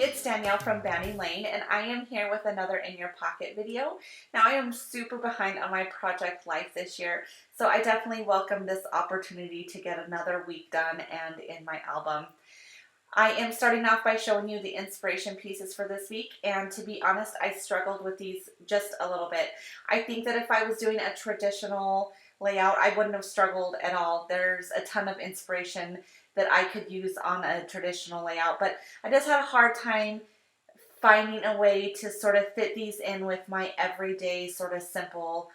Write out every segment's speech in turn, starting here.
it's Danielle from Banny Lane, and I am here with another In Your Pocket video. Now, I am super behind on my project life this year, so I definitely welcome this opportunity to get another week done and in my album. I am starting off by showing you the inspiration pieces for this week, and to be honest, I struggled with these just a little bit. I think that if I was doing a traditional layout, I wouldn't have struggled at all. There's a ton of inspiration that I could use on a traditional layout, but I just had a hard time finding a way to sort of fit these in with my everyday sort of simple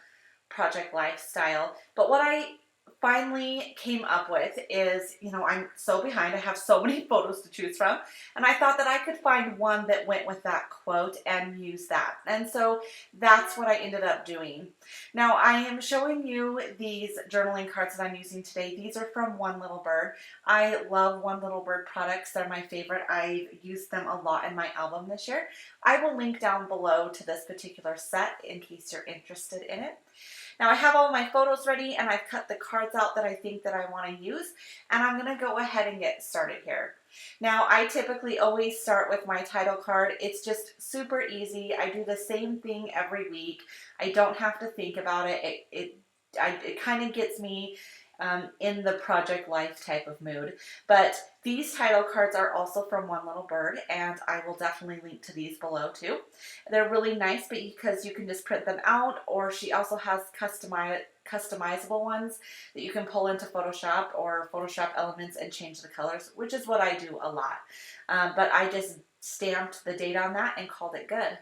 project lifestyle. But what I finally came up with is, I'm so behind. I have so many photos to choose from, and I thought that I could find one that went with that quote and use that. And so that's what I ended up doing. Now, I am showing you these journaling cards that I'm using today. These are from One Little Bird. I love One Little Bird products. They're my favorite. I've used them a lot in my album this year. I will link down below to this particular set in case you're interested in it. Now I have all my photos ready, and I've cut the cards out that I think that I want to use, and I'm going to go ahead and get started here. Now I typically always start with my title card. It's just super easy. I do the same thing every week. I don't have to think about it. It kind of gets me in the project life type of mood. But these title cards are also from One Little Bird, and I will definitely link to these below too. They're really nice because you can just print them out, or she also has customizable ones that you can pull into Photoshop or Photoshop Elements and change the colors, which is what I do a lot. But I just stamped the date on that and called it good.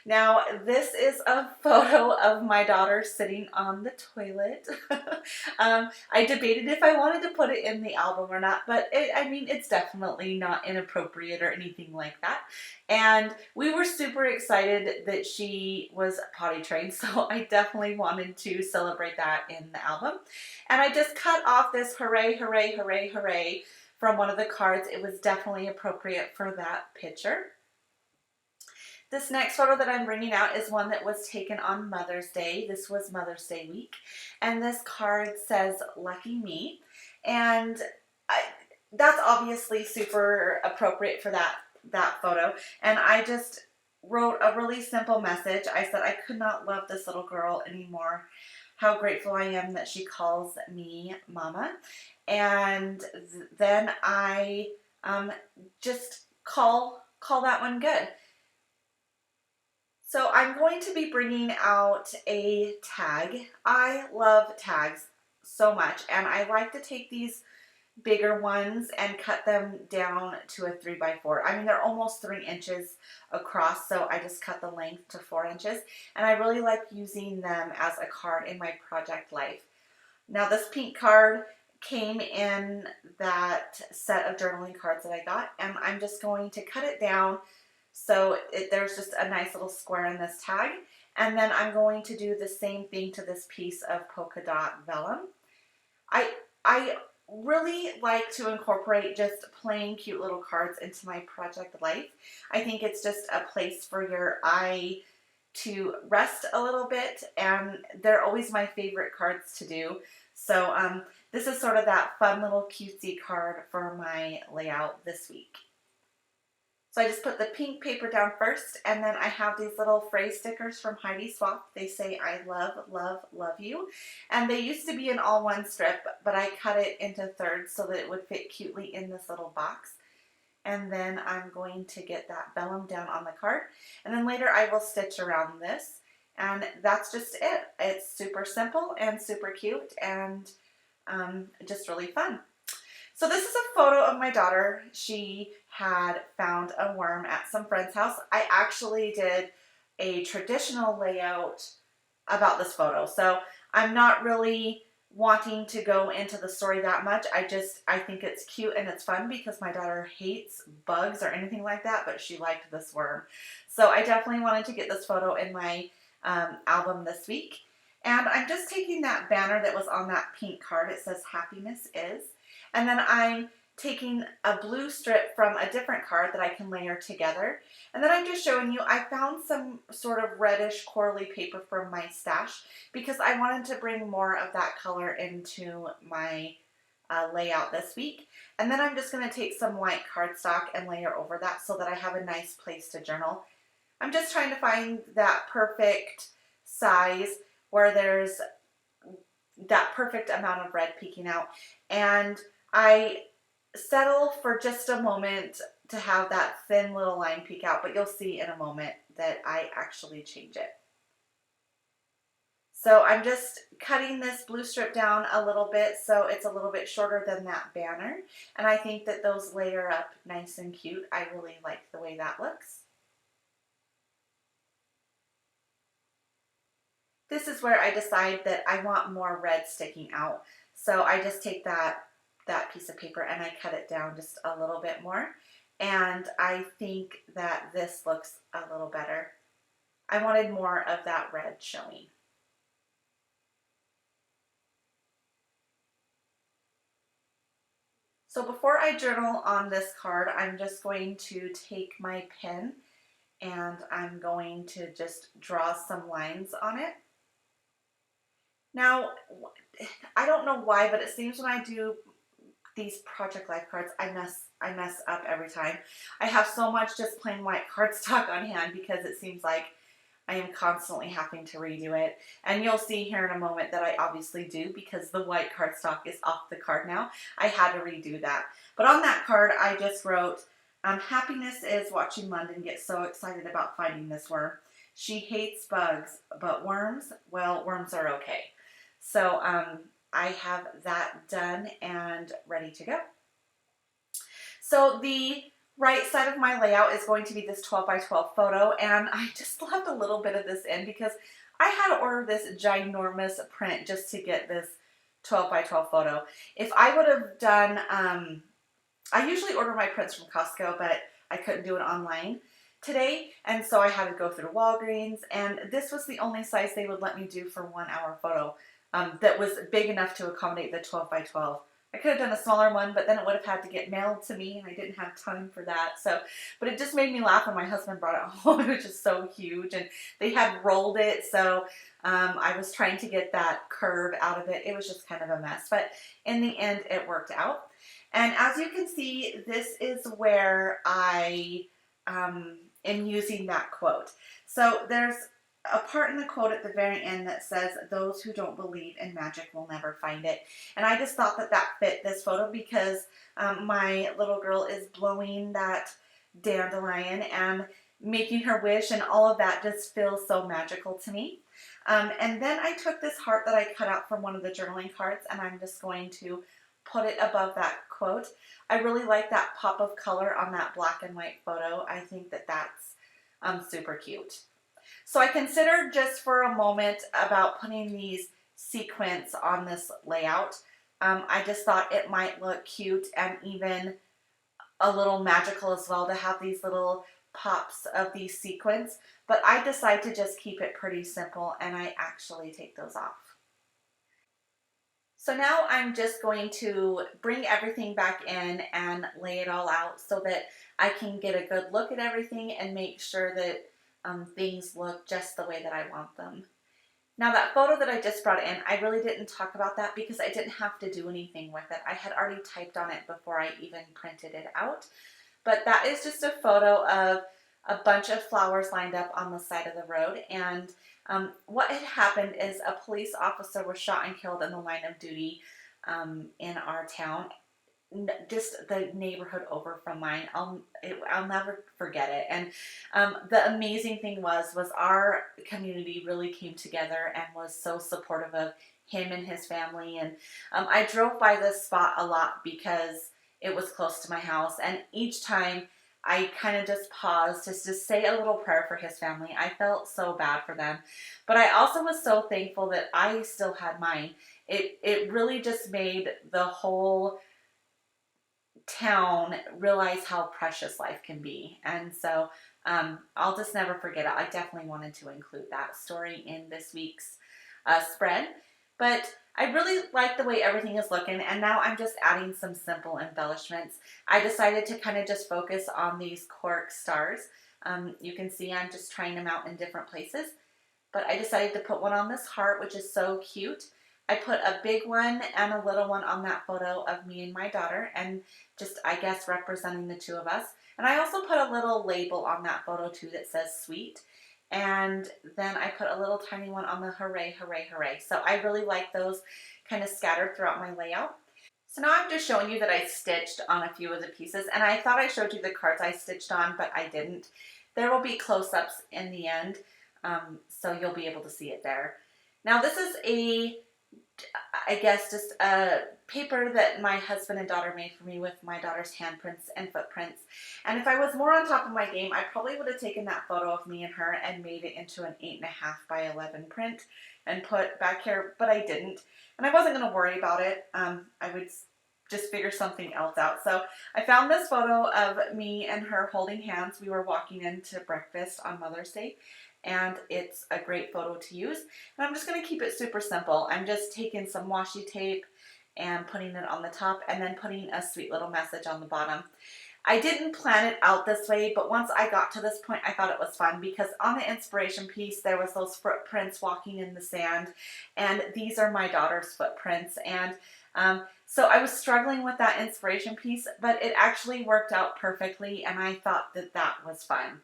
Now, this is a photo of my daughter sitting on the toilet. I debated if I wanted to put it in the album or not, but it's definitely not inappropriate or anything like that. And we were super excited that she was potty trained, so I definitely wanted to celebrate that in the album. And I just cut off this hooray, hooray, hooray, hooray from one of the cards. It was definitely appropriate for that picture. This next photo that I'm bringing out is one that was taken on Mother's Day. This was Mother's Day week. And this card says, "Lucky me." And that's obviously super appropriate for that photo. And I just wrote a really simple message. I said, I could not love this little girl anymore. How grateful I am that she calls me Mama. And then I just call that one good. So I'm going to be bringing out a tag. I love tags so much, and I like to take these bigger ones and cut them down to a 3x4. I mean, they're almost 3 inches across, so I just cut the length to 4 inches, and I really like using them as a card in my project life. Now, this pink card came in that set of journaling cards that I got, and I'm just going to cut it down so there's just a nice little square in this tag. And then I'm going to do the same thing to this piece of polka dot vellum. I really like to incorporate just plain cute little cards into my project life. I think it's just a place for your eye to rest a little bit, and they're always my favorite cards to do. So this is sort of that fun little cutesy card for my layout this week. So I just put the pink paper down first, and then I have these little phrase stickers from Heidi Swapp. They say, "I love, love, love you." And they used to be an all-one strip, but I cut it into thirds so that it would fit cutely in this little box. And then I'm going to get that vellum down on the card. And then later I will stitch around this. And that's just it. It's super simple and super cute and just really fun. So this is a photo of my daughter. She had found a worm at some friend's house. I actually did a traditional layout about this photo. So I'm not really wanting to go into the story that much. I think it's cute and it's fun because my daughter hates bugs or anything like that, but she liked this worm. So I definitely wanted to get this photo in my album this week. And I'm just taking that banner that was on that pink card. It says "Happiness Is." And then I'm taking a blue strip from a different card that I can layer together. And then I'm just showing you, I found some sort of reddish corally paper from my stash because I wanted to bring more of that color into my layout this week. And then I'm just going to take some white cardstock and layer over that so that I have a nice place to journal. I'm just trying to find that perfect size where there's that perfect amount of red peeking out. And I settle for just a moment to have that thin little line peek out, but you'll see in a moment that I actually change it. So I'm just cutting this blue strip down a little bit so it's a little bit shorter than that banner. And I think that those layer up nice and cute. I really like the way that looks. This is where I decide that I want more red sticking out. So I just take that piece of paper and I cut it down just a little bit more. And I think that this looks a little better. I wanted more of that red showing. So before I journal on this card, I'm just going to take my pen and I'm going to just draw some lines on it. Now, I don't know why, but it seems when I do these Project Life cards, I mess up every time. I have so much just plain white cardstock on hand because it seems like I am constantly having to redo it. And you'll see here in a moment that I obviously do because the white cardstock is off the card now. I had to redo that. But on that card, I just wrote, happiness is watching London get so excited about finding this worm. She hates bugs, but worms, well, worms are okay. So I have that done and ready to go. So the right side of my layout is going to be this 12 by 12 photo, and I just left a little bit of this in because I had to order this ginormous print just to get this 12 by 12 photo. If I would have done, I usually order my prints from Costco, but I couldn't do it online today, and so I had to go through Walgreens, and this was the only size they would let me do for 1 hour photo that was big enough to accommodate the 12 by 12. I could have done a smaller one, but then it would have had to get mailed to me, and I didn't have time for that. So, but it just made me laugh when my husband brought it home. It was just so huge, and they had rolled it, so I was trying to get that curve out of it. It was just kind of a mess, but in the end, it worked out. And as you can see, this is where I am using that quote. So there's a part in the quote at the very end that says, "Those who don't believe in magic will never find it." And I just thought that that fit this photo because my little girl is blowing that dandelion and making her wish, and all of that just feels so magical to me. And then I took this heart that I cut out from one of the journaling cards, and I'm just going to put it above that quote. I really like that pop of color on that black and white photo. I think that that's super cute. So I considered just for a moment about putting these sequins on this layout. I just thought it might look cute and even a little magical as well to have these little pops of these sequins. But I decided to just keep it pretty simple, and I actually take those off. So now I'm just going to bring everything back in and lay it all out so that I can get a good look at everything and make sure that things look just the way that I want them. Now that photo that I just brought in, I really didn't talk about that because I didn't have to do anything with it. I had already typed on it before I even printed it out. But that is just a photo of a bunch of flowers lined up on the side of the road. And what had happened is a police officer was shot and killed in the line of duty in our town. Just the neighborhood over from mine. I'll never forget it. And the amazing thing was our community really came together and was so supportive of him and his family. And I drove by this spot a lot because it was close to my house. And each time I kind of just paused to just say a little prayer for his family. I felt so bad for them. But I also was so thankful that I still had mine. It really just made the whole town realize how precious life can be. And so I'll just never forget it. I definitely wanted to include that story in this week's spread. But I really like the way everything is looking, and now I'm just adding some simple embellishments. I decided to kind of just focus on these cork stars. You can see I'm just trying them out in different places, but I decided to put one on this heart, which is so cute. I put a big one and a little one on that photo of me and my daughter, and just, I guess, representing the two of us. And I also put a little label on that photo too that says sweet. And then I put a little tiny one on the hooray, hooray, hooray. So I really like those kind of scattered throughout my layout. So now I'm just showing you that I stitched on a few of the pieces, and I thought I showed you the cards I stitched on, but I didn't. There will be close-ups in the end, so you'll be able to see it there. Now this is I guess just a paper that my husband and daughter made for me with my daughter's handprints and footprints. And if I was more on top of my game, I probably would have taken that photo of me and her and made it into an 8.5 by 11 print and put back here, but I didn't. And I wasn't going to worry about it. I would just figure something else out. So I found this photo of me and her holding hands. We were walking into breakfast on Mother's Day, and it's a great photo to use. And I'm just going to keep it super simple. I'm just taking some washi tape and putting it on the top, and then putting a sweet little message on the bottom. I didn't plan it out this way, but once I got to this point, I thought it was fun, because on the inspiration piece, there was those footprints walking in the sand, and these are my daughter's footprints. And so I was struggling with that inspiration piece, but it actually worked out perfectly, and I thought that that was fun.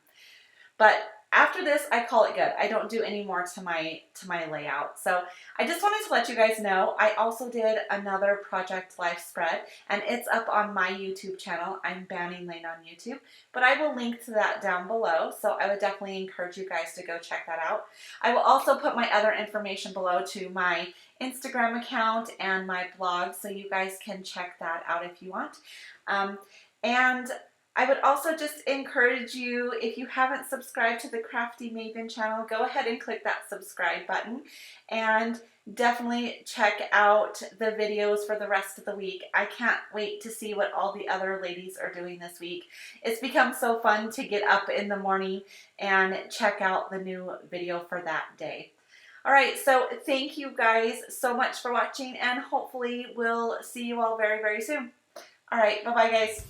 But after this, I call it good. I don't do any more to my layout. So I just wanted to let you guys know, I also did another Project Life spread, and it's up on my YouTube channel. I'm Banning Lane on YouTube, but I will link to that down below. So I would definitely encourage you guys to go check that out. I will also put my other information below to my Instagram account and my blog, so you guys can check that out if you want. And I would also just encourage you, if you haven't subscribed to the Crafty Maven channel, go ahead and click that subscribe button, and definitely check out the videos for the rest of the week. I can't wait to see what all the other ladies are doing this week. It's become so fun to get up in the morning and check out the new video for that day. All right, so thank you guys so much for watching, and hopefully we'll see you all very, very soon. All right, bye-bye guys.